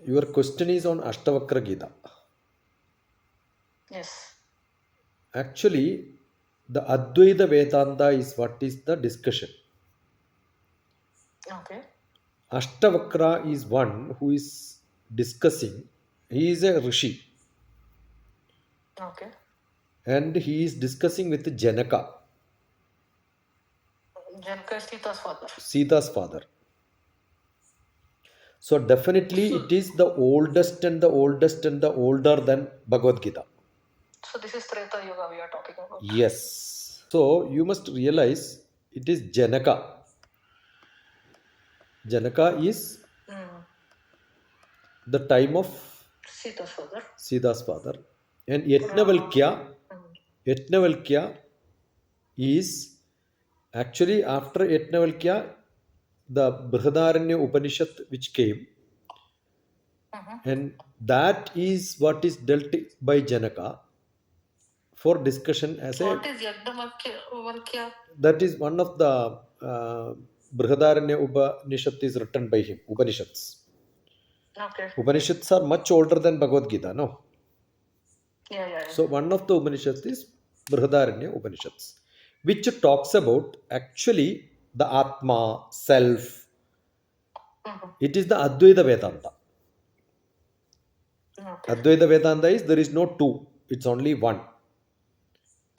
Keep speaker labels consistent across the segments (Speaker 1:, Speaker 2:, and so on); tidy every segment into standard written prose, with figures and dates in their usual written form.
Speaker 1: Your question is on Ashtavakra Gita.
Speaker 2: Yes.
Speaker 1: Actually, the Advaita Vedanta is what is the discussion.
Speaker 2: Okay.
Speaker 1: Ashtavakra is one who is discussing. He is a rishi
Speaker 2: Okay.
Speaker 1: and he is discussing with Janaka,
Speaker 2: Janaka is Sita's father.
Speaker 1: Sita's father. So definitely
Speaker 2: So,
Speaker 1: it is the oldest and the oldest and the older than Bhagavad Gita.
Speaker 2: so this is Treta Yuga we are talking about.
Speaker 1: Yes. So you must realize it is Janaka. Janaka is
Speaker 2: Mm.
Speaker 1: the time of
Speaker 2: Sita's father.
Speaker 1: Sita's father. And
Speaker 2: Rama.
Speaker 1: Yajnavalkya is actually after Yajnavalkya, the Brihadaranya Upanishad which came, and that is what is dealt by Janaka for discussion as a.
Speaker 2: What is Yagnavalkya?
Speaker 1: That is one of the Brihadaranya Upanishad is written by him. Upanishads.
Speaker 2: Okay.
Speaker 1: Upanishads are much older than Bhagavad Gita, no?
Speaker 2: Yeah.
Speaker 1: So one of the Upanishads is Brihadaranya Upanishads, which talks about actually the Atma, self. It is the Advaita Vedanta.
Speaker 2: Okay.
Speaker 1: Advaita Vedanta is there is no two, it's only one.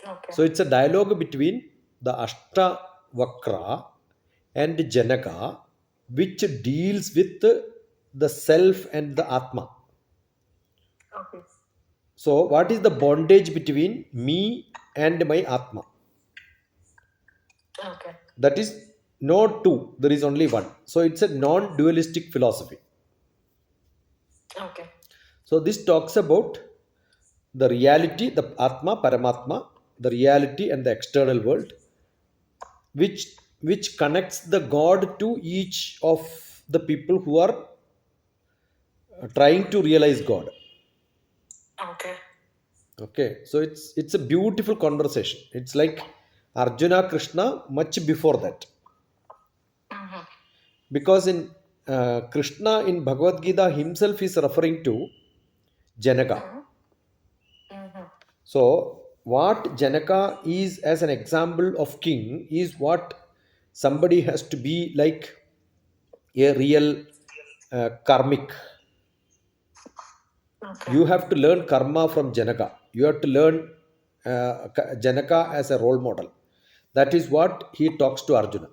Speaker 2: Okay.
Speaker 1: So it's a dialogue between the Ashtavakra and Janaka, which deals with the self and the Atma.
Speaker 2: Okay.
Speaker 1: So, what is the bondage between me and my Atma?
Speaker 2: Okay.
Speaker 1: That is no two, there is only one. So, it's a non dualistic philosophy.
Speaker 2: Okay.
Speaker 1: So, this talks about the reality, the Atma, Paramatma, the reality and the external world, which connects the God to each of the people who are trying to realize God.
Speaker 2: Okay.
Speaker 1: Okay, so it's a beautiful conversation. It's like Arjuna Krishna much before that, because in Krishna in Bhagavad Gita himself is referring to Janaka. So what Janaka is as an example of king is what somebody has to be like a real karmic.
Speaker 2: Okay.
Speaker 1: You have to learn karma from Janaka. You have to learn Janaka as a role model. That is what he talks to Arjuna.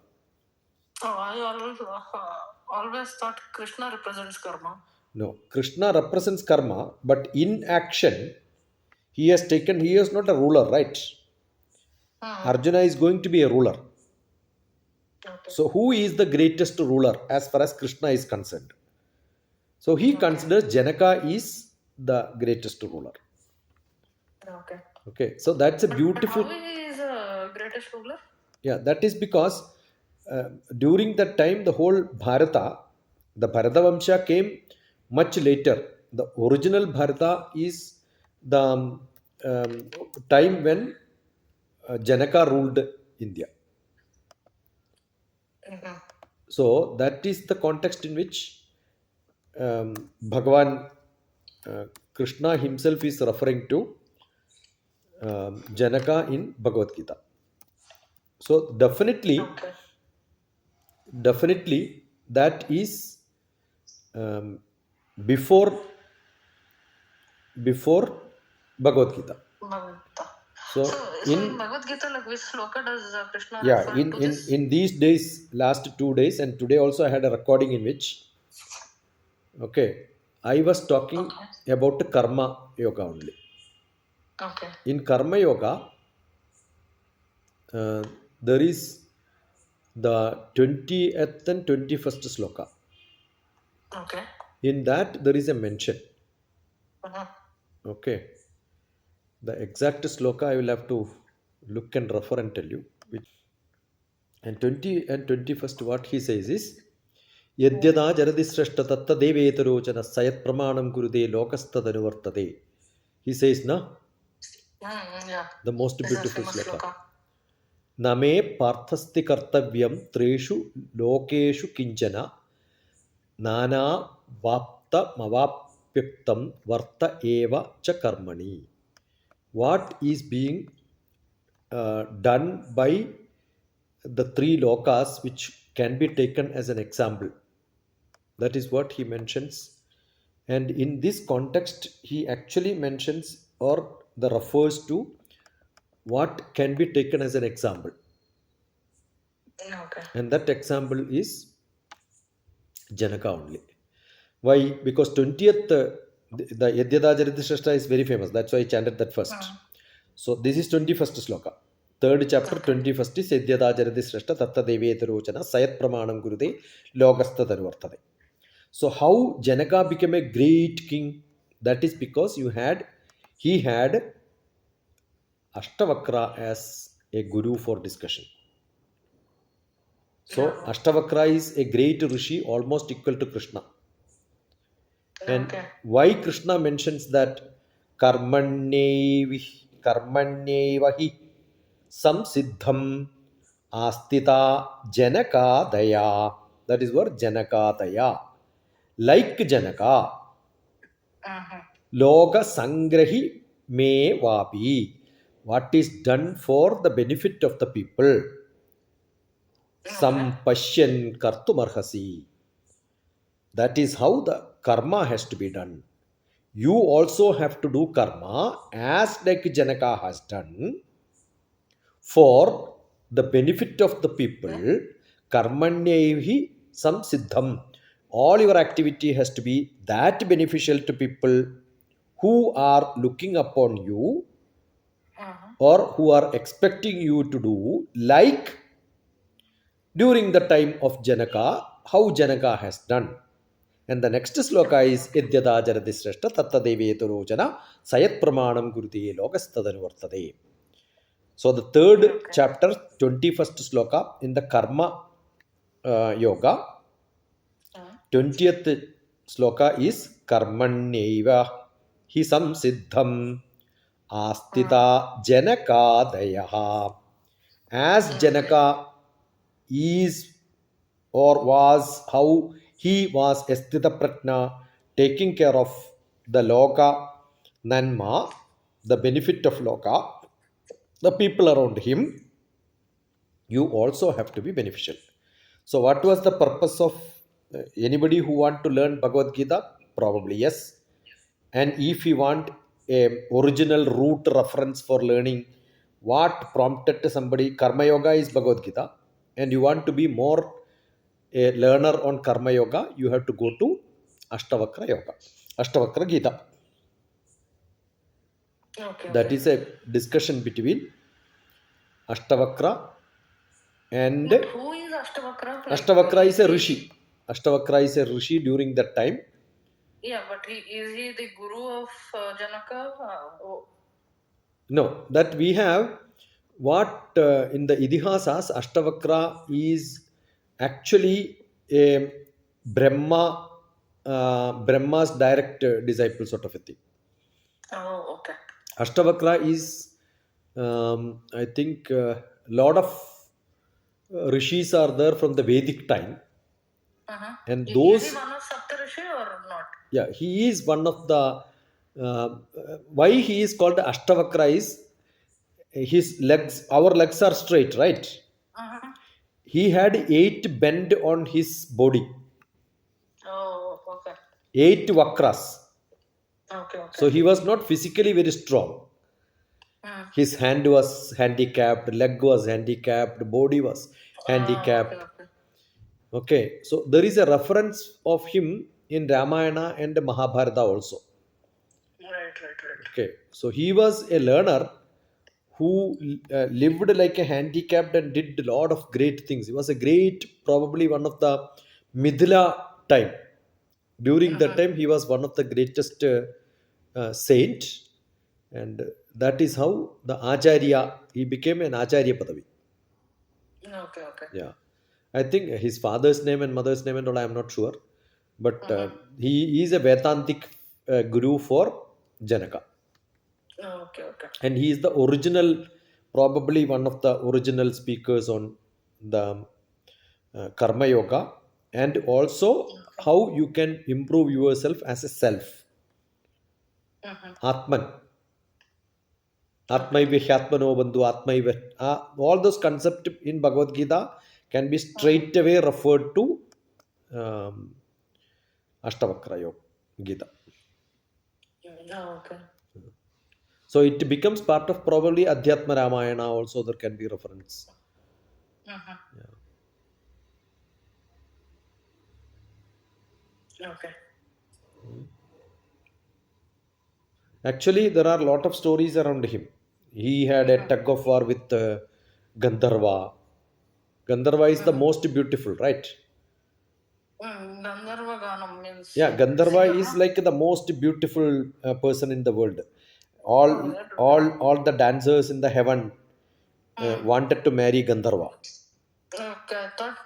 Speaker 2: Oh, I always thought Krishna represents karma.
Speaker 1: No, Krishna represents karma, but in action, he is not a ruler, right? Arjuna is going to be a ruler.
Speaker 2: Okay.
Speaker 1: So, who is the greatest ruler as far as Krishna is concerned? So, he considers Janaka is the greatest ruler.
Speaker 2: Okay.
Speaker 1: Okay, so that's a beautiful.
Speaker 2: How he is the greatest ruler?
Speaker 1: Yeah, that is because during that time, the whole Bharata, the Bharata Vamsha came much later. The original Bharata is the time when Janaka ruled India. So that is the context in which Bhagavan Krishna himself is referring to Janaka in Bhagavad Gita. So definitely that is um, before Bhagavad Gita.
Speaker 2: Bhagavad Gita.
Speaker 1: So
Speaker 2: in Bhagavad Gita, like which sloka does Krishna
Speaker 1: yeah,
Speaker 2: refer to this?
Speaker 1: in these days, last 2 days, and today also I had a recording in which okay, I was talking about karma yoga only.
Speaker 2: Okay.
Speaker 1: In karma yoga, there is the 20th and 21st sloka.
Speaker 2: Okay.
Speaker 1: In that, there is a mention. Okay. The exact sloka I will have to look and refer and tell you. And 20 and 21st, what he says is Yadyada Jaradisrashta Tatta Devetarojana Sayat Pramanam Gurude Lokastadanuvartade. He says, na,
Speaker 2: Yeah.
Speaker 1: the most
Speaker 2: This is a
Speaker 1: beautiful
Speaker 2: famous
Speaker 1: sloka.
Speaker 2: sloka.
Speaker 1: Name Parthasti Kartavyam Treshu Lokeshu Kinchana Nana Vapta vartamavapyuktam varta eva cha karmani. What is being done by the three lokas which can be taken as an example. That is what he mentions. And in this context, he actually mentions or the refers to what can be taken as an example.
Speaker 2: Okay.
Speaker 1: And that example is Janaka only. Why? Because 20th, the Yadyada Jaridishrashta is very famous. That's why I chanted that first. So this is 21st sloka. Third chapter, 21st is Yadyada Jaridishrashta Tatta Devetarocana Sayat Pramanam Gurude Logastha Taruvartade. So how Janaka became a great king? That is because he had Ashtavakra as a guru for discussion. So Ashtavakra is a great Rishi, almost equal to Krishna. And why Krishna mentions that karmanyevahi samsiddham astita janakadaya. That is what janakadaya. Like Janaka. Loga sangrahi me vapi. What is done for the benefit of the people. Sampashyan kartumarhasi. That is how the karma has to be done. You also have to do karma as like Janaka has done for the benefit of the people. Karmanyehi samsiddham. All your activity has to be that beneficial to people who are looking upon you or who are expecting you to do, like during the time of Janaka, how Janaka has done. And the next sloka is Yadyada Jaradishrashta Tatta Devetarocana Sayat Pramanam Gurude Logastadanvartade. So the third chapter, 21st sloka in the Karma Yoga. 20th sloka is Karmanyeva Hi Samsiddham Astita Janakadayaha. As Janaka is or was, how he was Esthita Pratna, taking care of the Loka Nanma, the benefit of Loka, the people around him, you also have to be beneficial. So what was the purpose of anybody who want to learn Bhagavad Gita? Probably yes. And if you want a original root reference for learning, what prompted somebody, Karma Yoga is Bhagavad Gita, and you want to be more a learner on Karma Yoga, you have to go to Ashtavakra Yoga, Ashtavakra Gita. That is a discussion between Ashtavakra and...
Speaker 2: But who is Ashtavakra?
Speaker 1: Ashtavakra is a Rishi. Ashtavakra is a Rishi during that time.
Speaker 2: Yeah, but is he the guru of Janaka?
Speaker 1: No, that we have what in the Idihasas, Ashtavakra is actually a Brahma's direct disciple sort of a thing.
Speaker 2: Oh, okay.
Speaker 1: Ashtavakra is, I think, lot of rishis are there from the Vedic time. And those...
Speaker 2: Is he one of Saptarishi or not?
Speaker 1: Yeah, he is one of the... why he is called Ashtavakra is his legs, our legs are straight, right? He had 8 bend on his body.
Speaker 2: Oh, okay.
Speaker 1: 8 vakras.
Speaker 2: Okay.
Speaker 1: So he was not physically very strong. His hand was handicapped, leg was handicapped, body was handicapped. Okay, so there is a reference of him in Ramayana and Mahabharata also.
Speaker 2: Right.
Speaker 1: Okay, so he was a learner who lived like a handicapped and did a lot of great things. He was a great, probably one of the Mithila time. During that time, he was one of the greatest saint, and that is how the Acharya, he became an Acharya Padavi.
Speaker 2: Okay.
Speaker 1: Yeah, I think his father's name and mother's name and all, I am not sure, but he is a Vedantic guru for Janaka.
Speaker 2: Okay.
Speaker 1: And he is the original, probably one of the original speakers on the Karma Yoga and also how you can improve yourself as a self. Atman, Atmaiva Hyatmano Bandhu, Atmaiva. All those concepts in Bhagavad Gita can be straight away referred to um, Ashtavakra Yoga Gita.
Speaker 2: Okay.
Speaker 1: So it becomes part of probably Adhyatma Ramayana also, there can be reference.
Speaker 2: Okay.
Speaker 1: Actually, there are a lot of stories around him. He had a tug of war with Gandharva. Gandharva is the most beautiful, right?
Speaker 2: Gandharva Ganam means.
Speaker 1: Yeah, Gandharva
Speaker 2: singer,
Speaker 1: is
Speaker 2: no?
Speaker 1: like the most beautiful person in the world. All the dancers in the heaven wanted to marry Gandharva.
Speaker 2: Okay, I thought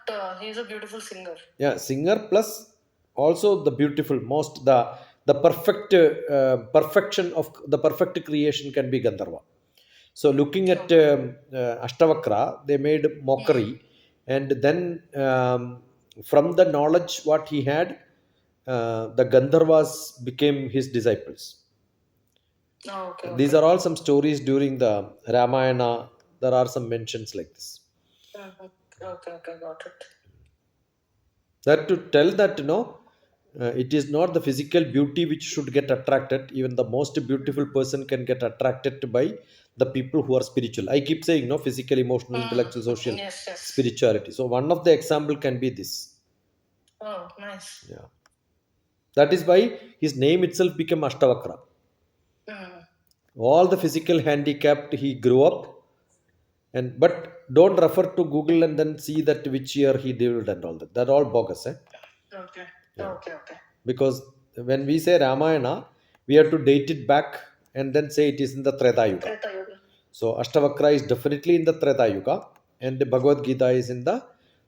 Speaker 2: he's a beautiful singer.
Speaker 1: Yeah, singer plus also the beautiful, most the perfect perfection of the perfect creation can be Gandharva. So looking at Ashtavakra, they made mockery, and then from the knowledge what he had, the Gandharvas became his disciples.
Speaker 2: Okay.
Speaker 1: These are all some stories during the Ramayana. There are some mentions like this.
Speaker 2: Okay, got it.
Speaker 1: That to tell that, it is not the physical beauty which should get attracted. Even the most beautiful person can get attracted by the people who are spiritual. I keep saying, physical, emotional, intellectual, social,
Speaker 2: Yes.
Speaker 1: spirituality. So one of the example can be this.
Speaker 2: Oh, nice.
Speaker 1: Yeah, that is why his name itself became Ashtavakra. All the physical handicapped he grew up, but don't refer to Google and then see that which year he lived and all that. That all bogus.
Speaker 2: Okay.
Speaker 1: Yeah.
Speaker 2: Okay.
Speaker 1: Because when we say Ramayana, we have to date it back and then say it is in the Treta Yuga.
Speaker 2: Treta Yuga.
Speaker 1: So Ashtavakra is definitely in the Treta Yuga, and Bhagavad Gita is in the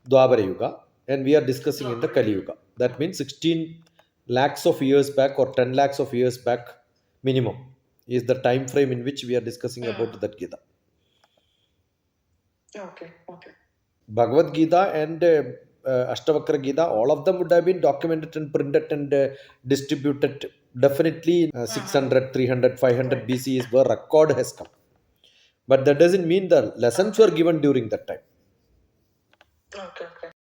Speaker 1: Dwapara Yuga, and we are discussing in the Kali Yuga. That means 16 lakhs of years back or 10 lakhs of years back minimum is the time frame in which we are discussing about that Gita.
Speaker 2: Okay.
Speaker 1: Bhagavad Gita and Ashtavakra Gita, all of them would have been documented and printed and distributed definitely in 600, 300, 500 BC is where record has come. But that doesn't mean the lessons were given during that time.
Speaker 2: Okay.